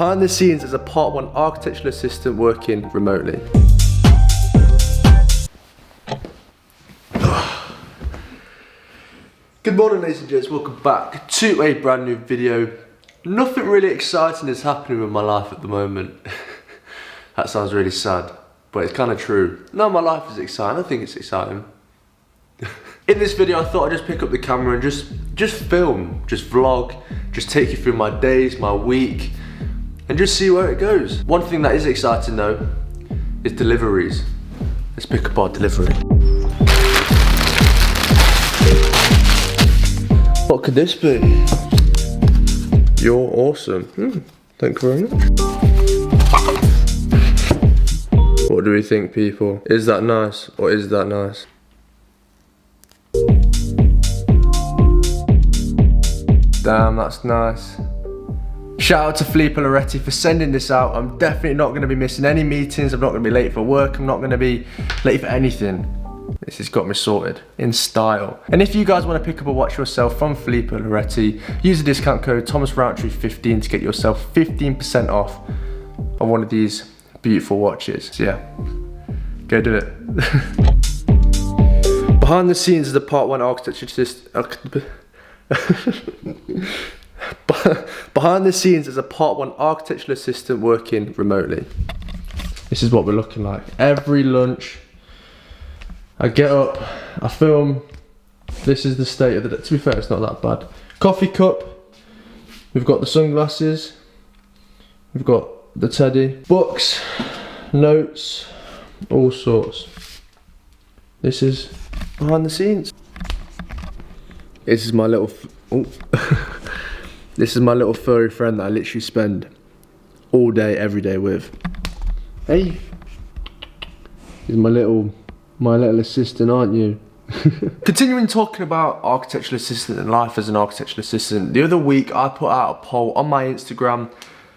Behind the scenes as a part 1 architectural assistant working remotely. Good morning, ladies and gents, welcome back to a brand new video. Nothing really exciting is happening with my life at the moment. That sounds really sad, but it's kind of true. No, my life is exciting, I think it's exciting. In this video I thought I'd just pick up the camera and just film, just vlog, just take you through my days, my week, and just see where it goes. One thing that is exciting though, is deliveries. Let's pick up our delivery. What could this be? You're awesome. Thank you very much. What do we think, people? Is that nice or is that nice? Damn, that's nice. Shout out to Filippo Loretti for sending this out. I'm definitely not going to be missing any meetings. I'm not going to be late for work. I'm not going to be late for anything. This has got me sorted in style. And if you guys want to pick up a watch yourself from Filippo Loretti, use the discount code Rowntree15 to get yourself 15% off on one of these beautiful watches. So yeah, go do it. Behind the scenes is the part 1 architecture assistant. Behind the scenes is a part 1 architectural assistant working remotely. This is what we're looking like. Every lunch, I get up, I film. This is the state of the day. To be fair, it's not that bad. Coffee cup. We've got the sunglasses. We've got the teddy. Books, notes, all sorts. This is behind the scenes. This is my little, this is my little furry friend that I literally spend all day, every day with. Hey, he's my little assistant, aren't you? Continuing talking about architectural assistant and life as an architectural assistant, the other week I put out a poll on my Instagram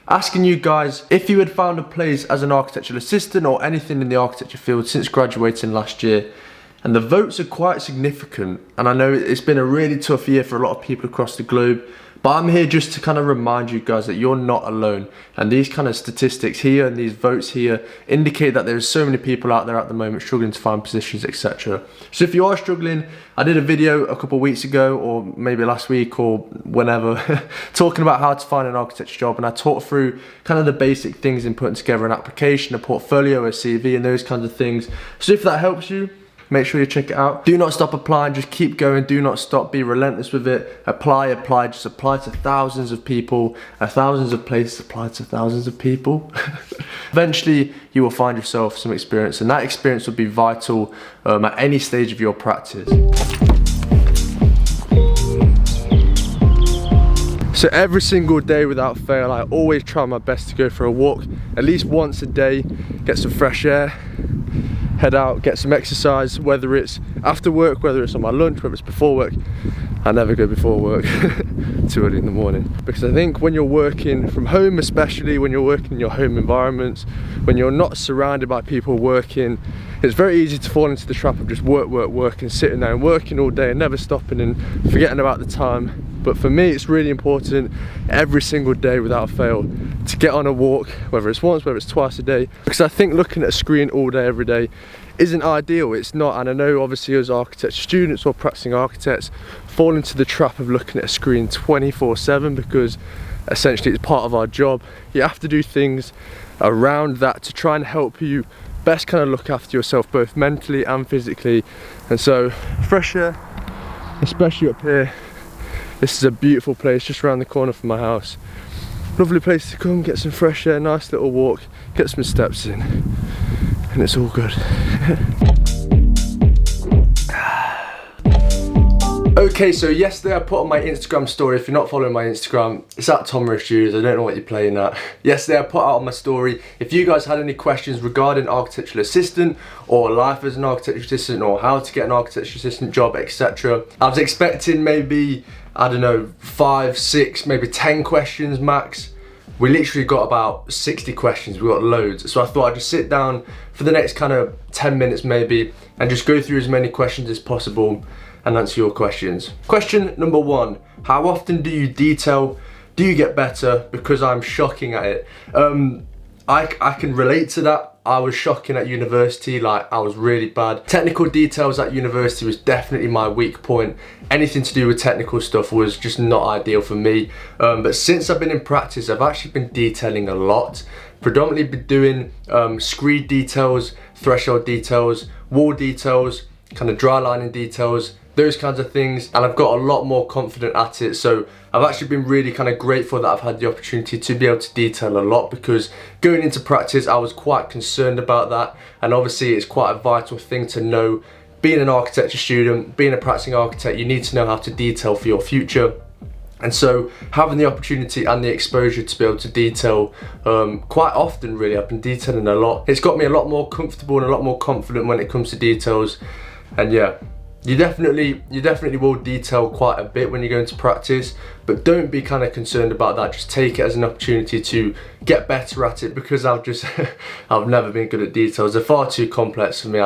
asking you guys if you had found a place as an architectural assistant or anything in the architecture field since graduating last year. And the votes are quite significant, and I know it's been a really tough year for a lot of people across the globe, but I'm here just to kind of remind you guys that you're not alone, and these kind of statistics here and these votes here indicate that there's so many people out there at the moment struggling to find positions, etc. So if you are struggling, I did a video a couple of weeks ago, or maybe last week or whenever, talking about how to find an architecture job, and I talked through kind of the basic things in putting together an application, a portfolio, a CV, and those kinds of things. So if that helps you, make sure you check it out. Do not stop applying, just keep going, do not stop, be relentless with it. Apply, just apply to thousands of people, thousands of places, apply to thousands of people. Eventually, you will find yourself some experience, and that experience will be vital at any stage of your practice. So every single day without fail, I always try my best to go for a walk, at least once a day, get some fresh air, head out, get some exercise, whether it's after work, whether it's on my lunch, whether it's before work. I never go before work too early in the morning, because I think when you're working from home, especially when you're working in your home environments, when you're not surrounded by people working, it's very easy to fall into the trap of just work and sitting there and working all day and never stopping and forgetting about the time. But for me, it's really important every single day without fail to get on a walk, whether it's once, whether it's twice a day, because I think looking at a screen all day, every day isn't ideal. It's not, and I know obviously as architecture students or practicing architects fall into the trap of looking at a screen 24/7 because essentially it's part of our job. You have to do things around that to try and help you best kind of look after yourself both mentally and physically. And so fresh air, especially up here. This is a beautiful place just around the corner from my house. Lovely place to come, get some fresh air, nice little walk, get some steps in, and it's all good. Okay, so yesterday I put on my Instagram story. If you're not following my Instagram, it's at TomRiffStudios. I don't know what you're playing at. Yesterday I put out on my story if you guys had any questions regarding architectural assistant or life as an architectural assistant or how to get an architectural assistant job, etc. I was expecting maybe, I don't know, 5, 6, maybe 10 questions max. We literally got about 60 questions, we got loads. So I thought I'd just sit down for the next kind of 10 minutes maybe and just go through as many questions as possible and answer your questions. Question number 1, how often do you detail Do you get better? Because I'm shocking at it. I can relate to that. I was shocking at university, like I was really bad. Technical details at university was definitely my weak point. Anything to do with technical stuff was just not ideal for me. But since I've been in practice, I've actually been detailing a lot. Predominantly been doing screed details, threshold details, wall details, kind of dry lining details, those kinds of things, and I've got a lot more confident at it. So I've actually been really kind of grateful that I've had the opportunity to be able to detail a lot, because going into practice I was quite concerned about that, and obviously it's quite a vital thing to know. Being an architecture student, being a practicing architect, you need to know how to detail for your future. And so having the opportunity and the exposure to be able to detail quite often, really, I've been detailing a lot. It's got me a lot more comfortable and a lot more confident when it comes to details. And yeah, you definitely will detail quite a bit when you go into practice, but don't be kind of concerned about that. Just take it as an opportunity to get better at it, because I've never been good at details. They're far too complex for me.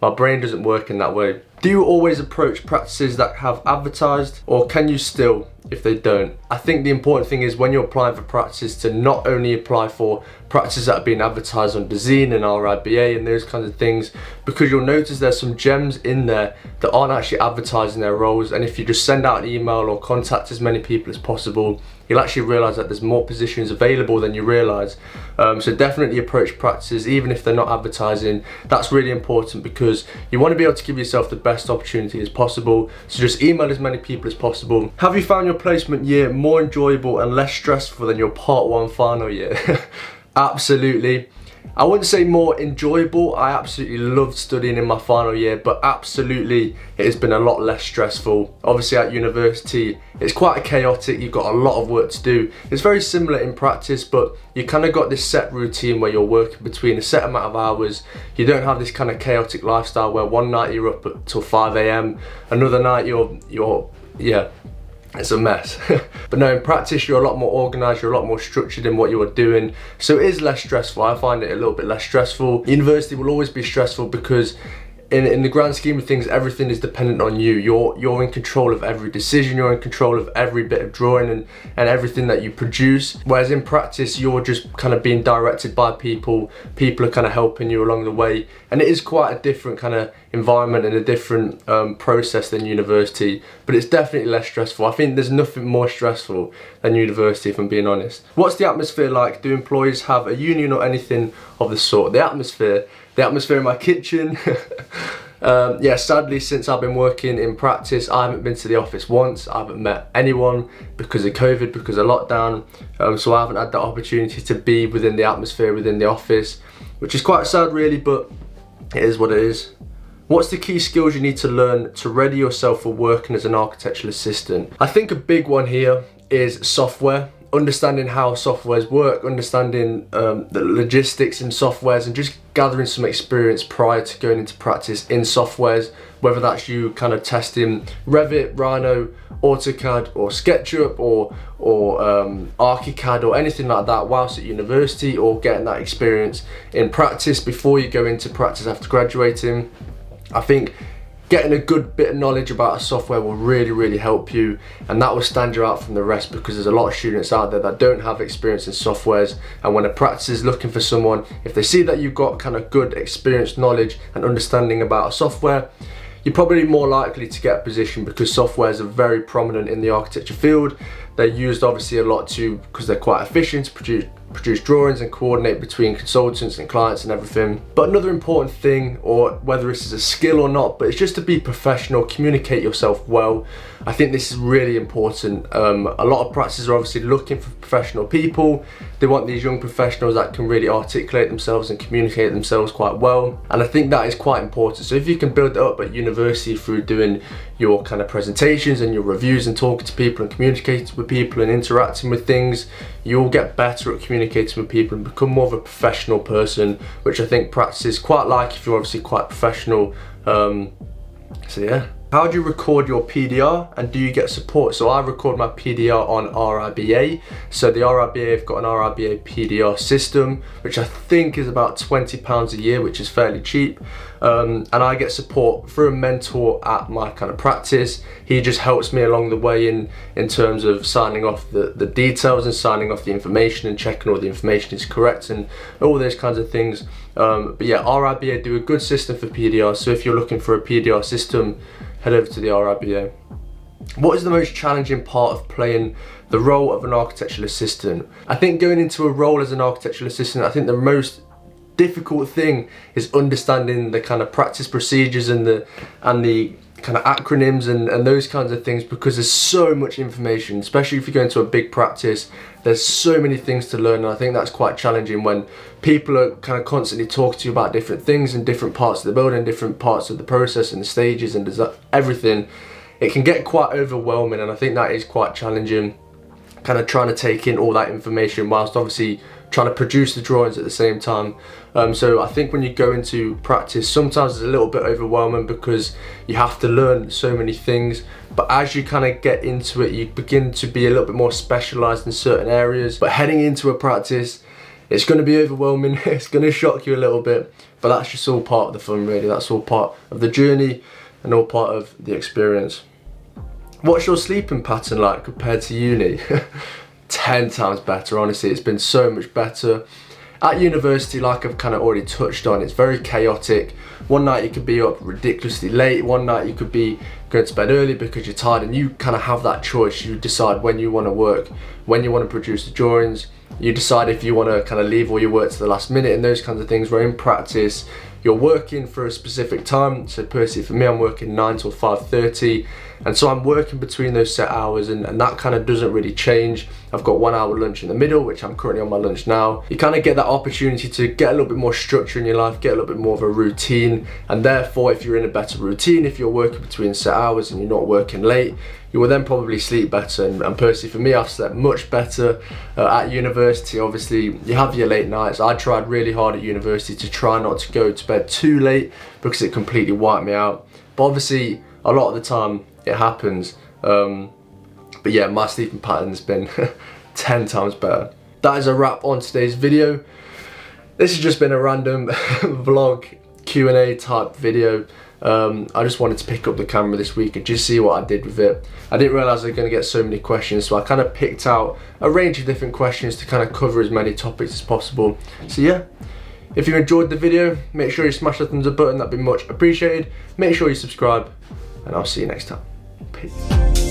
My brain doesn't work in that way. Do you always approach practices that have advertised, or can you still if they don't? I think the important thing is when you're applying for practices to not only apply for practices that are being advertised on Design and RIBA and those kinds of things, because you'll notice there's some gems in there that aren't actually advertising their roles, and if you just send out an email or contact as many people as possible, you'll actually realise that there's more positions available than you realise. So definitely approach practices even if they're not advertising. That's really important, because you want to be able to give yourself the best opportunity as possible. So just email as many people as possible. Have you found your placement year more enjoyable and less stressful than your part 1 final year? Absolutely. I wouldn't say more enjoyable. I absolutely loved studying in my final year, but absolutely it has been a lot less stressful. Obviously at university it's quite chaotic, you've got a lot of work to do. It's very similar in practice, but you kind of got this set routine where you're working between a set amount of hours. You don't have this kind of chaotic lifestyle where one night you're up till 5 AM, another night yeah, it's a mess. But no, in practice you're a lot more organised, you're a lot more structured in what you are doing, so it is less stressful. I find it a little bit less stressful. University will always be stressful because in the grand scheme of things, everything is dependent on you. You're in control of every decision, you're in control of every bit of drawing and everything that you produce. Whereas in practice, you're just kind of being directed by people. People are kind of helping you along the way. And it is quite a different kind of environment and a different process than university, but it's definitely less stressful. I think there's nothing more stressful than university, if I'm being honest. What's the atmosphere like? Do employees have a union or anything of the sort? The atmosphere in my kitchen. Yeah, sadly, since I've been working in practice, I haven't been to the office once. I haven't met anyone because of COVID, because of lockdown. So I haven't had that opportunity to be within the atmosphere within the office, which is quite sad really, but it is what it is. What's the key skills you need to learn to ready yourself for working as an architectural assistant? I think a big one here is software. Understanding how softwares work, understanding the logistics in softwares, and just gathering some experience prior to going into practice in softwares, whether that's you kind of testing Revit, Rhino, AutoCAD or SketchUp or ArchiCAD or anything like that whilst at university, or getting that experience in practice before you go into practice after graduating. I think getting a good bit of knowledge about a software will really help you, and that will stand you out from the rest, because there's a lot of students out there that don't have experience in softwares, and when a practice is looking for someone, if they see that you've got kind of good experience, knowledge and understanding about a software, you're probably more likely to get a position, because softwares are very prominent in the architecture field. They're used obviously a lot because they're quite efficient to produce drawings and coordinate between consultants and clients and everything. But another important thing, or whether this is a skill or not, but it's just to be professional, communicate yourself well. I think this is really important. A lot of practices are obviously looking for professional people. They want these young professionals that can really articulate themselves and communicate themselves quite well, and I think that is quite important. So if you can build it up at university through doing your kind of presentations and your reviews and talking to people and communicating with people and interacting with things, you'll get better at communicating with people and become more of a professional person, which I think practice is quite like if you're obviously quite professional. So yeah. How do you record your PDR, and do you get support? So I record my PDR on RIBA. So the RIBA have got an RIBA PDR system, which I think is about £20 a year, which is fairly cheap. and I get support through a mentor at my kind of practice. He just helps me along the way in terms of signing off the details and signing off the information and checking all the information is correct and all those kinds of things. But yeah, RIBA do a good system for PDR, so if you're looking for a PDR system, head over to the RIBA. What is the most challenging part of playing the role of an architectural assistant? I think going into a role as an architectural assistant, I think the most difficult thing is understanding the kind of practice procedures and the kind of acronyms and those kinds of things, because there's so much information, especially if you go into a big practice. There's so many things to learn, and I think that's quite challenging when people are kind of constantly talking to you about different things and different parts of the building, different parts of the process and the stages and everything. It can get quite overwhelming, and I think that is quite challenging, kind of trying to take in all that information whilst obviously trying to produce the drawings at the same time. So I think when you go into practice, sometimes it's a little bit overwhelming because you have to learn so many things, but as you kind of get into it, you begin to be a little bit more specialized in certain areas. But heading into a practice, it's going to be overwhelming, it's going to shock you a little bit, but that's just all part of the fun really. That's all part of the journey and all part of the experience. What's your sleeping pattern like compared to uni? 10 times better, honestly. It's been so much better. At university, like I've kind of already touched on, it's very chaotic. One night you could be up ridiculously late, one night you could be going to bed early because you're tired, and you kind of have that choice. You decide when you want to work, when you want to produce the drawings. You decide if you want to kind of leave all your work to the last minute and those kinds of things, where in practice you're working for a specific time. So personally for me, I'm working 9 till 5:30, and so I'm working between those set hours, and that kind of doesn't really change. I've got 1 hour lunch in the middle, which I'm currently on my lunch now. You kind of get that opportunity to get a little bit more structure in your life, get a little bit more of a routine, and therefore if you're in a better routine, if you're working between set hours and you're not working late, you will then probably sleep better. And personally for me, I've slept much better at university. Obviously you have your late nights. I tried really hard at university to try not to go to bed too late because it completely wiped me out, but obviously a lot of the time it happens. But yeah, my sleeping pattern's been 10 times better. That is a wrap on today's video. This has just been a random vlog Q&A type video. I just wanted to pick up the camera this week and just see what I did with it. I didn't realise I was going to get so many questions, so I kind of picked out a range of different questions to kind of cover as many topics as possible. So yeah, if you enjoyed the video, make sure you smash the thumbs up button, that'd be much appreciated. Make sure you subscribe, and I'll see you next time. Peace.